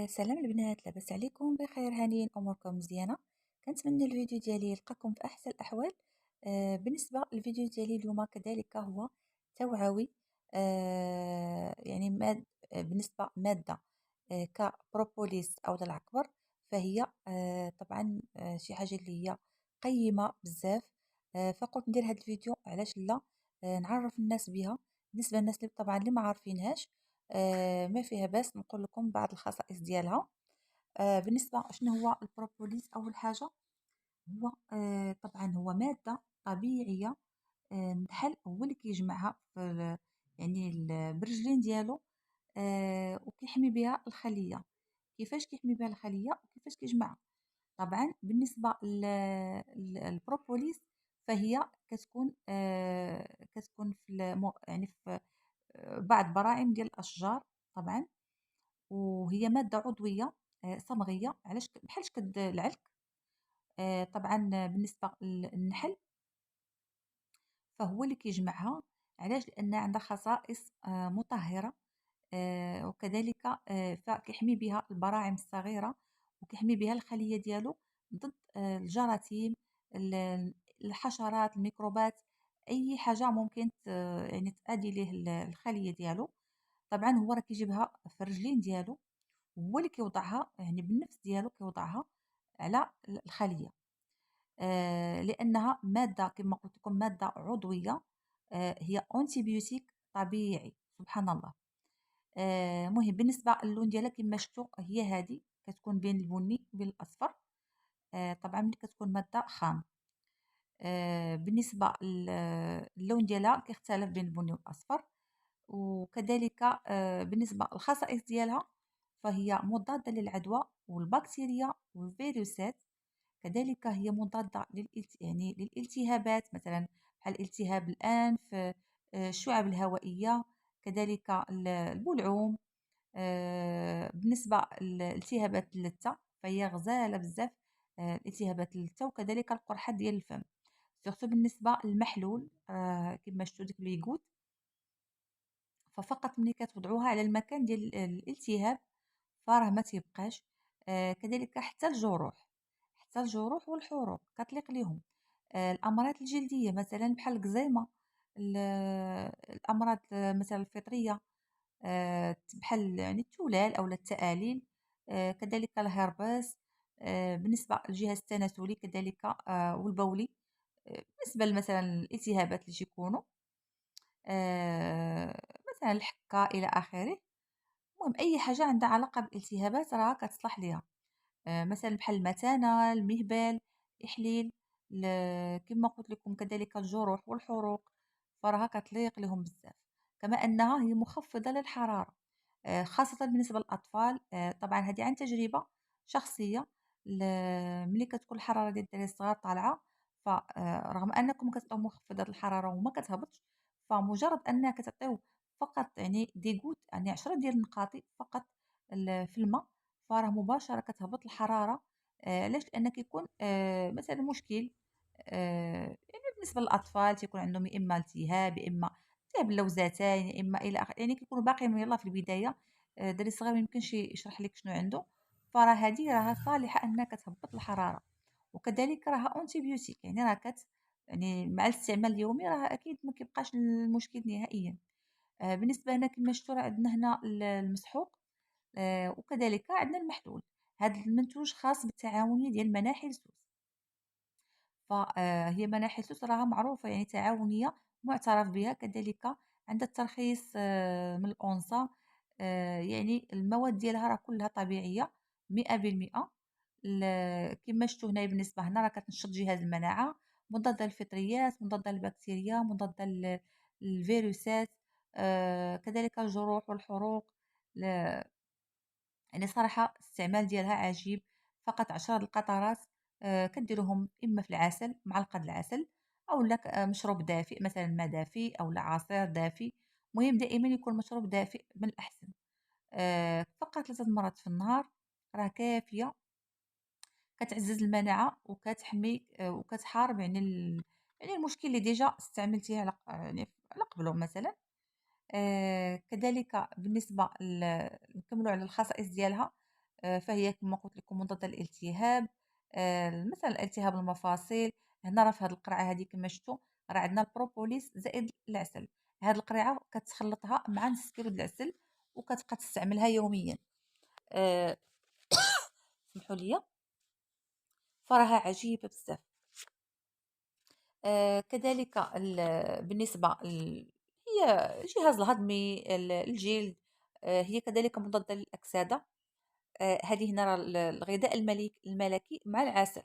سلام البنات، لاباس عليكم؟ بخير؟ هانيين اموركم مزيانه. كنتمنى الفيديو ديالي يلقاكم في احسن الاحوال. بالنسبه للفيديو ديالي اليوم كذلك هو توعوي. يعني بالنسبه ماده كبروبوليس او العكبر، فهي طبعا شي حاجه اللي هي قيمه بزاف. فقلت ندير هذا الفيديو، علاش لا؟ نعرف الناس بها. بالنسبه للناس اللي طبعا اللي ما عارفينهاش، ما فيها باس نقول لكم بعض الخصائص ديالها. بالنسبة شنو هو البروبوليس؟ أول حاجة هو طبعا هو مادة طبيعية. النحل هو اللي كيجمعها في يعني بالرجلين ديالو، وكيحمي بها الخلية. كيفاش كيحمي بها الخلية وكيفاش كيجمعها؟ طبعا بالنسبة للبروبوليس، فهي كتكون في يعني في بعض براعم ديال الأشجار طبعا. وهي مادة عضوية صمغية، علاش بحال شكد العلك. طبعا بالنسبة للنحل فهو اللي كيجمعها. علاش؟ لأن عندها خصائص مطهرة، وكذلك فكيحمي بها البراعم الصغيرة، وكيحمي بها الخلية ديالو ضد الجراثيم، الحشرات، الميكروبات، أي حاجة ممكن يعني تأدي ليه الخلية ديالو. طبعا هو راه كيجيبها في الرجلين ديالو، هو اللي كيوضعها يعني بالنفس ديالو كيوضعها على الخلية. لأنها مادة كما قلت لكم مادة عضوية. هي أنتيبيوتيك طبيعي، سبحان الله. مهم بالنسبة للون ديالها كما شفتوا هي هذه كتكون بين البني وبين الأصفر. طبعا ملي كتكون مادة خام. بالنسبة للون ديالها كيختلف بين البني والأصفر. وكذلك بالنسبة للخصائص ديالها، فهي مضادة للعدوى والبكتيريا والفيروسات. كذلك هي مضادة يعني للالتهابات، مثلا بحال التهاب الأنف، الشعب الهوائية، كذلك البلعوم. بالنسبة لالتهابات اللثة فهي غزالة بزاف. التهابات اللثة وكذلك القرحة ديال الفم، سورتو بالنسبة للمحلول كما شفتوا ديك الياغوت. ففقط ملي كتوضعوها على المكان ديال الالتهاب فراه ما تيبقاش. كذلك حتى الجروح والحروق كتليق ليهم. الامراض الجلديه مثلا بحال الكزيما، الامراض مثلا الفطريه، بحال يعني التلال او التآليل، كذلك الهربس. بالنسبه للجهاز التناسلي كذلك والبولي. بالنسبه مثلا الالتهابات اللي تيكونوا مثلا الحكة إلى آخره. المهم أي حاجة عندها علاقة بالالتهابات راه كتصلح ليها. مثلا بحال المثانة، المهبل، إحليل، كما قلت لكم كذلك الجروح والحروق، فراها كتليق لهم بزاف. كما أنها هي مخفضة للحرارة، خاصة بالنسبة للأطفال. طبعا هذه عن تجربة شخصية. ملي كتكون الحرارة ديال الدراري الصغار طالعة، فرغم أنكم كتعطيو مخفضات الحرارة وما كتهبطش، فمجرد أنها كتعطيو فقط يعني ديغوت، يعني 10 ديال النقاطي فقط في الماء، فراه مباشرة كتهبط الحرارة. علاش؟ لأن كيكون مثلا مشكل. يعني بالنسبة للأطفال تيكون عندهم يا إما التهاب، يا إما التهاب اللوزتين، يا إما إلى آخره، يعني كيكونوا باقيين يلاه في البداية. الدري الصغير ميمكنش يشرح لك شنو عنده. فراه هذه راها صالحة أنها كتهبط الحرارة. وكذلك راها أنتيبيوتيك، يعني راه يعني مع الاستعمال اليومي راه أكيد ما كيبقاش المشكل نهائيا. بالنسبة هنا كما شفتوا راه عندنا هنا المسحوق، وكذلك عندنا المحلول. هذا المنتوج خاص بالتعاونية ديال مناحل سوس. فهي مناحل سوس راها معروفة، يعني تعاونية معترف بها، كذلك عندها الترخيص من الأونصا. يعني المواد ديالها راه كلها طبيعية 100%. كما شفتوا هنا بالنسبة هنا راه كتنشط جهاز المناعة، مضادة للفطريات، مضادة للبكتيريا، مضادة للفيروسات، كذلك الجروح والحروق. يعني صراحة الاستعمال ديالها عجيب. فقط 10 القطرات كديروهم إما في العسل، معلقة د العسل، أولا مشروب دافئ مثلا ماء دافئ أولا عصير دافئ. مهم دائما يكون مشروب دافئ من الأحسن. فقط 3 مرات في النهار راه كافية. كتعزز المناعة وكتحمي وكتحارب يعني يعني المشكل اللي ديجا استعملتيه يعني على قبله مثلا. كذلك بالنسبة نكملوا على الخصائص ديالها. فهي كما قلت لكم مضادة للالتهاب، مثلا التهاب المفاصل. هنا راه في هذه القرعة هذه كما شفتوا راه عندنا البروبوليس زائد العسل. هذه القرعة كتخلطها مع نسكرو العسل وكتبقى تستعملها يوميا. آه، سمحوا لي، فراها عجيبة بزاف. كذلك بالنسبة هي الجهاز الهضمي، الجلد، هي كذلك مضادة للأكسدة. هذه هنا راه الغذاء الملكي مع العسل.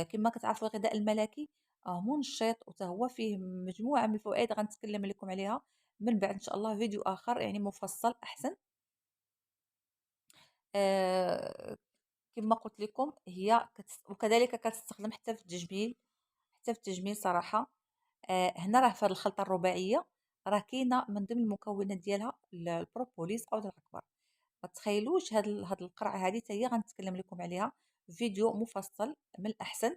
كما كتعرفوا الغذاء الملكي منشط وتا هو فيه مجموعة من الفوائد غنتكلم لكم عليها من بعد إن شاء الله فيديو آخر يعني مفصل أحسن. آه، كما قلت لكم هي وكذلك كتستخدم حتى في التجميل، حتى في التجميل صراحة. هنا راه في هاد الخلطة الرباعية راه كاينة من ضمن المكونات ديالها البروبوليس أو الأكبر. ما تخيلوش هاد القرعة هادي حتى هي غنتكلم لكم عليها في فيديو مفصل من الأحسن.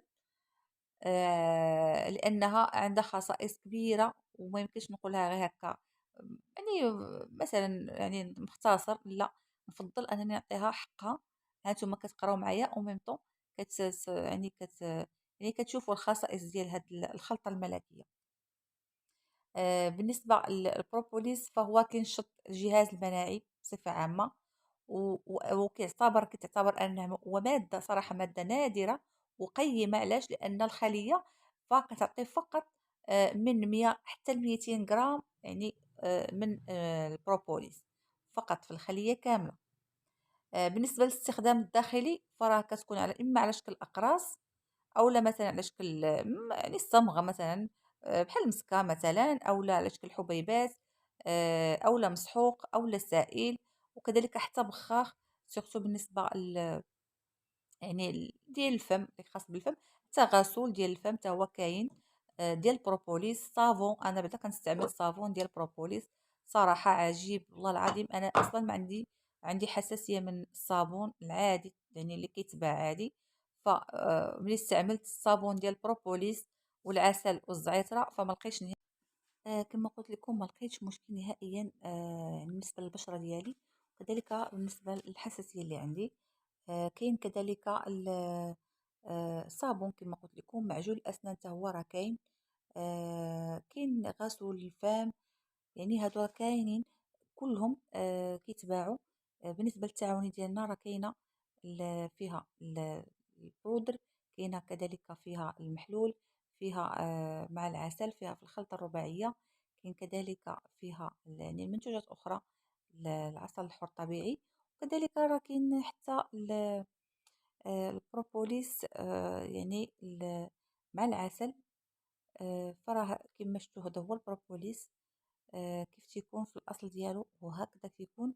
لأنها عندها خصائص كبيرة وما يمكنش نقولها غير هكا، يعني مثلا يعني مختصر لا، نفضل أنني نعطيها حقها. هانتوما كتقراو معايا او ميم طون يعني يعني كتشوفوا الخصائص ديال هاد الخلطة الملكية. بالنسبة للبروبوليس فهو كينشط الجهاز المناعي بصفة عامة، كتعتبر أنه ومادة صراحة مادة نادرة وقيمة. علاش؟ لأن الخلية فكتعطي فقط من 100 حتى 200 غرام يعني من البروبوليس فقط في الخلية كاملة. بالنسبة للاستخدام الداخلي فراه كتكون على إما على شكل أقراص أولا مثلا على شكل يعني الصمغة مثلا، بحال المسكة مثلا، أولا على شكل حبيبات، أولا مسحوق أولا سائل. وكذلك حتى بخاخ سورتو بالنسبة يعني ديال الفم اللي خاص بالفم، حتى غسول ديال الفم حتى هو كاين. ديال البروبوليس صافون، انا بعدا كنستعمل صافون ديال البروبوليس صراحه عجيب والله العظيم. انا اصلا ما عندي حساسيه من الصابون العادي يعني اللي كيتباع عادي. ف ملي استعملت الصابون ديال البروبوليس والعسل والزعتره فما لقيتش كما قلت لكم ما لقيتش مشكل نهائيا بالنسبه للبشره ديالي. وكذلك بالنسبه للحساسيه اللي عندي. كاين كذلك الصابون كما قلت لكم، معجون الاسنان حتى هو راه كاين. كاين غسول الفم، يعني هادو كاينين كلهم كيتباعوا. بالنسبه للتعاوني ديالنا راه كاينه فيها البودر، كاينه كذلك فيها المحلول، فيها مع العسل، فيها في الخلطه الرباعيه. كاين كذلك فيها يعني منتوجات اخرى، العسل الحر طبيعي. وكذلك راه كاين حتى البروبوليس يعني مع العسل. فراه كما شفتوا هذا هو البروبوليس كيف تيكون في الاصل ديالو وهكذا كيكون.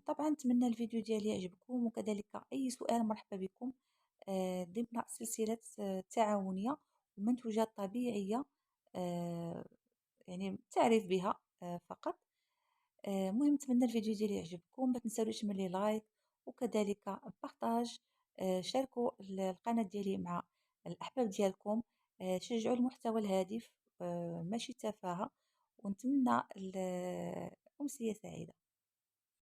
طبعا نتمنى الفيديو ديالي يعجبكم، وكذلك اي سؤال مرحبا بكم ضمن سلسلة تعاونية ومنتوجات طبيعية يعني تعرف بها فقط. مهم نتمنى الفيديو ديالي يعجبكم، ما تنساوش من لي لايك وكذلك بارطاج. شاركوا القناة ديالي مع الأحباب ديالكم. شجعوا المحتوى الهادف ماشي تفاهة. ونتمنى أمسية سعيدة.